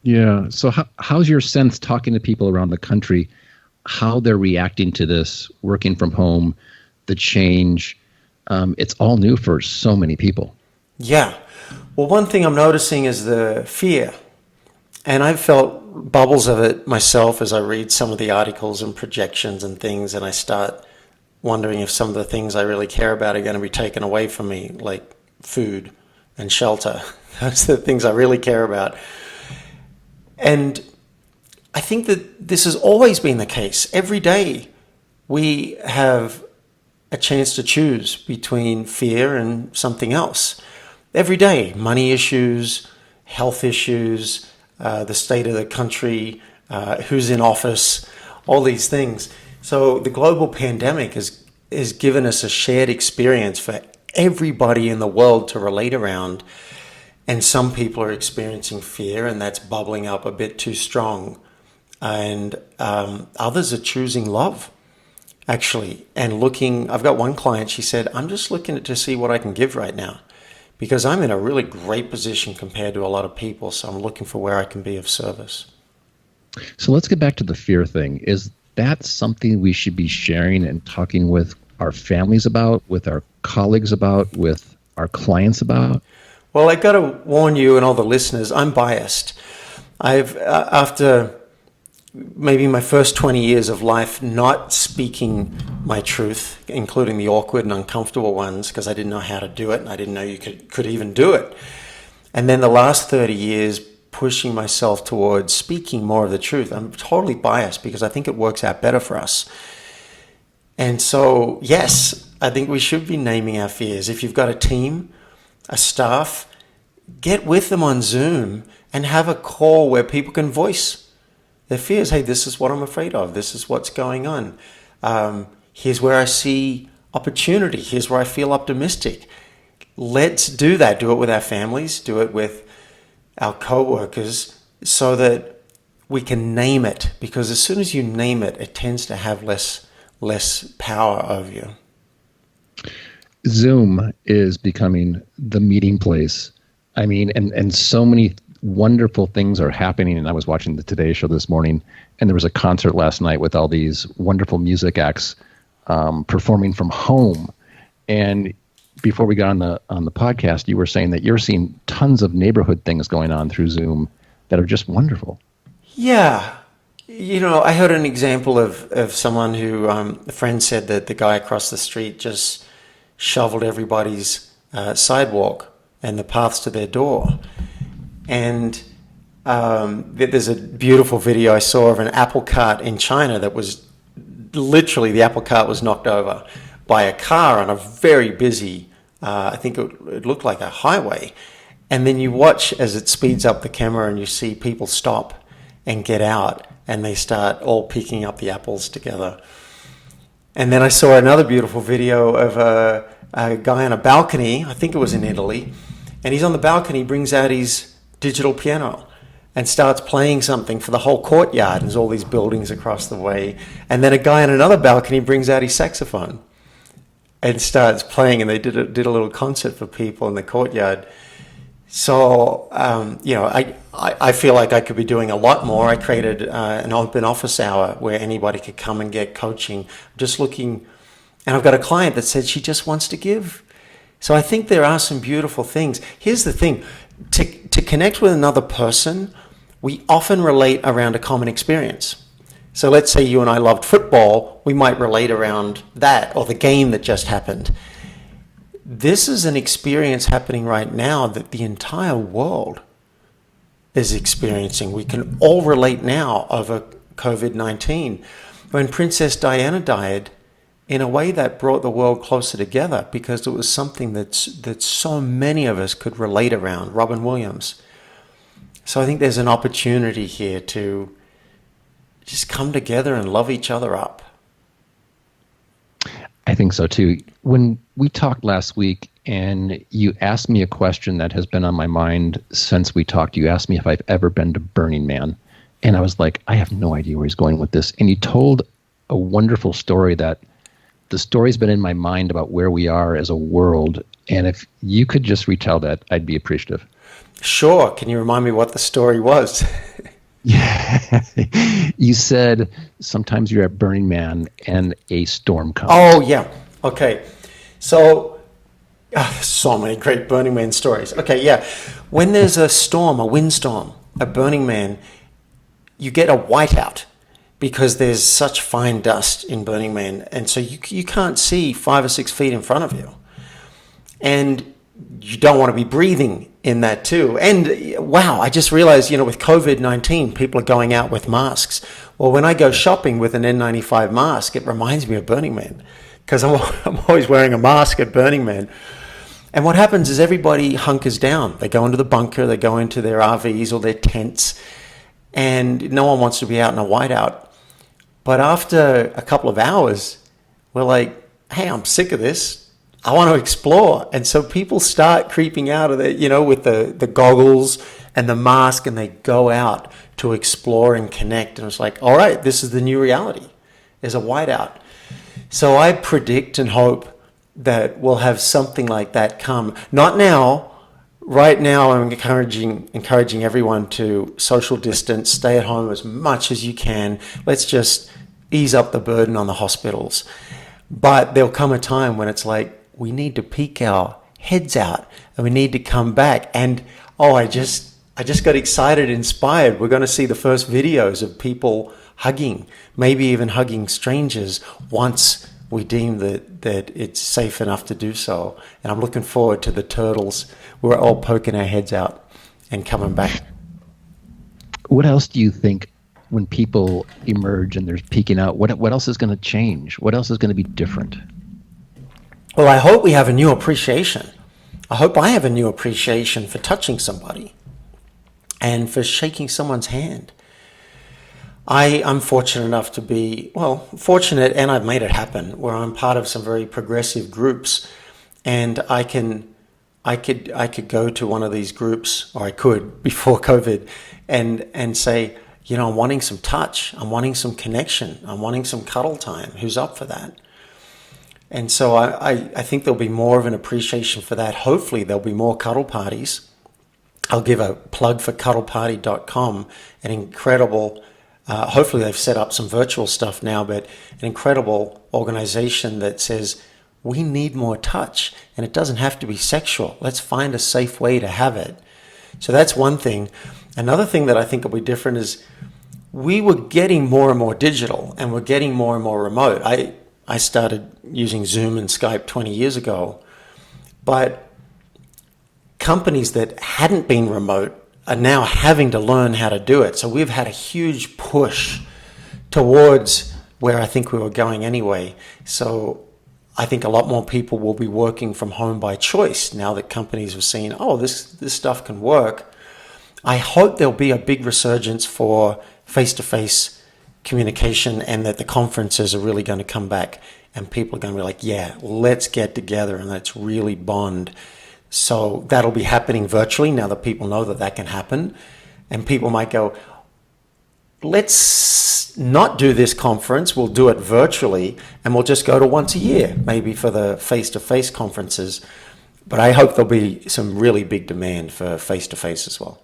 Yeah. So how's your sense talking to people around the country, how they're reacting to this, working from home, the change? It's all new for so many people. Yeah. Well, one thing I'm noticing is the fear. And I've felt bubbles of it myself as I read some of the articles and projections and things, and I start wondering if some of the things I really care about are going to be taken away from me, like food and shelter. Those are the things I really care about. And I think that this has always been the case. Every day we have a chance to choose between fear and something else. Every day, money issues, health issues, the state of the country, who's in office, all these things. So the global pandemic has given us a shared experience for everybody in the world to relate around. And some people are experiencing fear, and that's bubbling up a bit too strong. And others are choosing love, actually, and looking. I've got one client, she said, I'm just looking to see what I can give right now, because I'm in a really great position compared to a lot of people. So I'm looking for where I can be of service. So let's get back to the fear thing. Is that something we should be sharing and talking with our families about, with our colleagues about, with our clients about? Well, I got to warn you and all the listeners, I'm biased. I've, after maybe my first 20 years of life not speaking my truth, including the awkward and uncomfortable ones, because I didn't know how to do it and I didn't know you could even do it. And then the last 30 years pushing myself towards speaking more of the truth. I'm totally biased because I think it works out better for us. And so, yes, I think we should be naming our fears. If you've got a team, a staff, get with them on Zoom and have a call where people can voice their fears. Hey, this is what I'm afraid of. This is what's going on. Here's where I see opportunity. Here's where I feel optimistic. Let's do that. Do it with our families. Do it with our co-workers so that we can name it. Because as soon as you name it, it tends to have less power over you. Zoom is becoming the meeting place. I mean, and so many wonderful things are happening. And I was watching the Today Show this morning, and there was a concert last night with all these wonderful music acts performing from home. And before we got on the podcast, you were saying that you're seeing tons of neighborhood things going on through Zoom that are just wonderful. Yeah. You know, I heard an example of someone who, a friend said that the guy across the street just shoveled everybody's sidewalk and the paths to their door. And there's a beautiful video I saw of an apple cart in China that was literally, the apple cart was knocked over by a car on a very busy, I think it looked like a highway. And then you watch as it speeds up the camera and you see people stop and get out and they start all picking up the apples together. And then I saw another beautiful video of a guy on a balcony, I think it was in Italy, and he's on the balcony, brings out his digital piano and starts playing something for the whole courtyard. There's all these buildings across the way. And then a guy on another balcony brings out his saxophone and starts playing, and they did a little concert for people in the courtyard. So, you know, I feel like I could be doing a lot more. I created an open office hour where anybody could come and get coaching. Just looking, and I've got a client that said she just wants to give. So I think there are some beautiful things. Here's the thing, to connect with another person, we often relate around a common experience. So let's say you and I loved football, we might relate around that or the game that just happened. This is an experience happening right now that the entire world is experiencing. We can all relate now over Covid-19. When Princess Diana died, in a way that brought the world closer together because it was something that so many of us could relate around. Robin Williams. So I think there's an opportunity here to just come together and love each other up. I think so too. When we talked last week and you asked me a question that has been on my mind since we talked, you asked me if I've ever been to Burning Man. And I was like, I have no idea where he's going with this. And you told a wonderful story that the story's been in my mind about where we are as a world. And if you could just retell that, I'd be appreciative. Sure. Can you remind me what the story was? Yeah. You said sometimes you're at Burning Man and a storm Oh, comes. yeah. Okay. So, so many great Burning Man stories. Okay, yeah. When there's a storm, a windstorm, a Burning Man, you get a whiteout because there's such fine dust in Burning Man. And so you can't see 5 or 6 feet in front of you. And you don't want to be breathing in that too. And wow, I just realized, with COVID-19, people are going out with masks. Well, when I go shopping with an N95 mask, it reminds me of Burning Man because I'm always wearing a mask at Burning Man. And what happens is everybody hunkers down. They go into the bunker, they go into their RVs or their tents, and no one wants to be out in a whiteout. But after a couple of hours, we're like, hey, I'm sick of this. I want to explore. And so people start creeping out of it, with the goggles and the mask, and they go out to explore and connect. And it's like, all right, this is the new reality. There's a whiteout. So I predict and hope that we'll have something like that come. Not now. Right now, I'm encouraging everyone to social distance, stay at home as much as you can. Let's just ease up the burden on the hospitals. But there'll come a time when it's like, we need to peek our heads out and we need to come back. And I just got excited, inspired. We're going to see the first videos of people hugging, maybe even hugging strangers once we deem that it's safe enough to do so. And I'm looking forward to the turtles. We're all poking our heads out and coming back. What else do you think when people emerge and they're peeking out? What else is going to change? What else is going to be different? Well, I hope we have a new appreciation. I hope I have a new appreciation for touching somebody and for shaking someone's hand. I'm fortunate enough to be, fortunate, and I've made it happen, where I'm part of some very progressive groups, and I could go to one of these groups, or I could before COVID, and say, I'm wanting some touch, I'm wanting some connection, I'm wanting some cuddle time. Who's up for that? And so I think there'll be more of an appreciation for that. Hopefully there'll be more cuddle parties. I'll give a plug for cuddleparty.com, an incredible, hopefully they've set up some virtual stuff now, but an incredible organization that says we need more touch, and it doesn't have to be sexual. Let's find a safe way to have it. So that's one thing. Another thing that I think will be different is we were getting more and more digital, and we're getting more and more remote. I started using Zoom and Skype 20 years ago, but companies that hadn't been remote are now having to learn how to do it. So we've had a huge push towards where I think we were going anyway. So I think a lot more people will be working from home by choice now that companies have seen, this stuff can work. I hope there'll be a big resurgence for face-to-face communication, and that the conferences are really going to come back and people are going to be like, yeah, let's get together and let's really bond. So that'll be happening virtually now that people know that can happen. And people might go, let's not do this conference, we'll do it virtually, and we'll just go to once a year, maybe for the face-to-face conferences. But I hope there'll be some really big demand for face-to-face as well.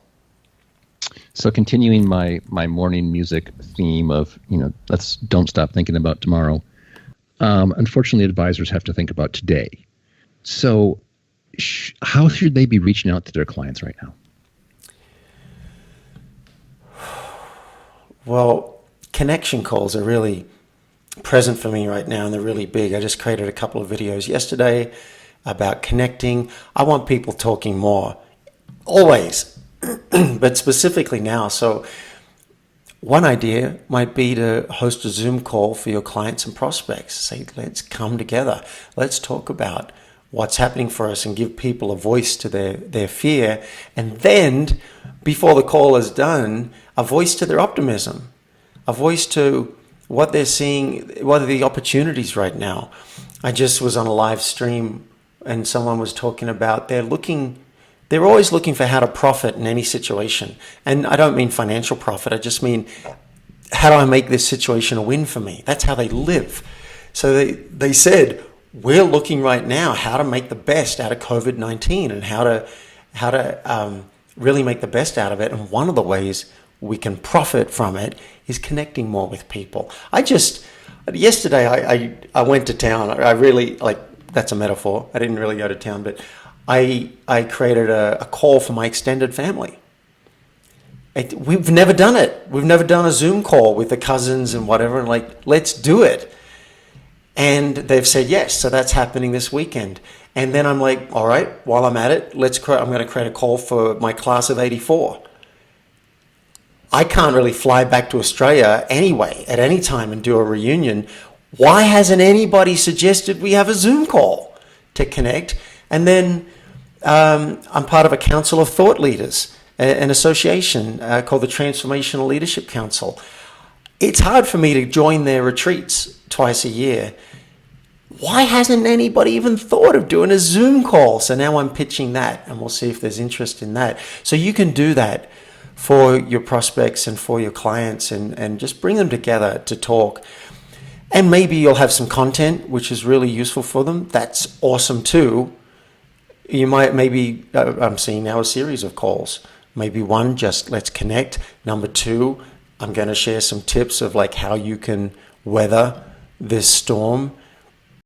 So continuing my morning music theme of, let's don't stop thinking about tomorrow. Unfortunately, advisors have to think about today. So how should they be reaching out to their clients right now? Well, connection calls are really present for me right now, and they're really big. I just created a couple of videos yesterday about connecting. I want people talking more, always, but specifically now. So one idea might be to host a Zoom call for your clients and prospects. Say, let's come together. Let's talk about what's happening for us and give people a voice to their fear. And then, before the call is done, a voice to their optimism, a voice to what they're seeing, what are the opportunities right now. I just was on a live stream and someone was talking about they're always looking for how to profit in any situation. And I don't mean financial profit. I just mean, how do I make this situation a win for me? That's how they live. So they said, we're looking right now how to make the best out of COVID-19 and how to really make the best out of it. And one of the ways we can profit from it is connecting more with people. Yesterday I went to town. I really, like, that's a metaphor. I didn't really go to town, but I created a call for my extended family. We've never done it. We've never done a Zoom call with the cousins and whatever, and like, let's do it. And they've said yes, so that's happening this weekend. And then I'm like, all right, while I'm at it, I'm going to create a call for my class of '84. I can't really fly back to Australia anyway at any time and do a reunion. Why hasn't anybody suggested we have a Zoom call to connect? And then I'm part of a council of thought leaders, an association called the Transformational Leadership Council. It's hard for me to join their retreats twice a year. Why hasn't anybody even thought of doing a Zoom call? So now I'm pitching that, and we'll see if there's interest in that. So you can do that for your prospects and for your clients, and just bring them together to talk. And maybe you'll have some content which is really useful for them. That's awesome too. You might I'm seeing now a series of calls. Maybe one, just let's connect. Number two, I'm going to share some tips of like how you can weather this storm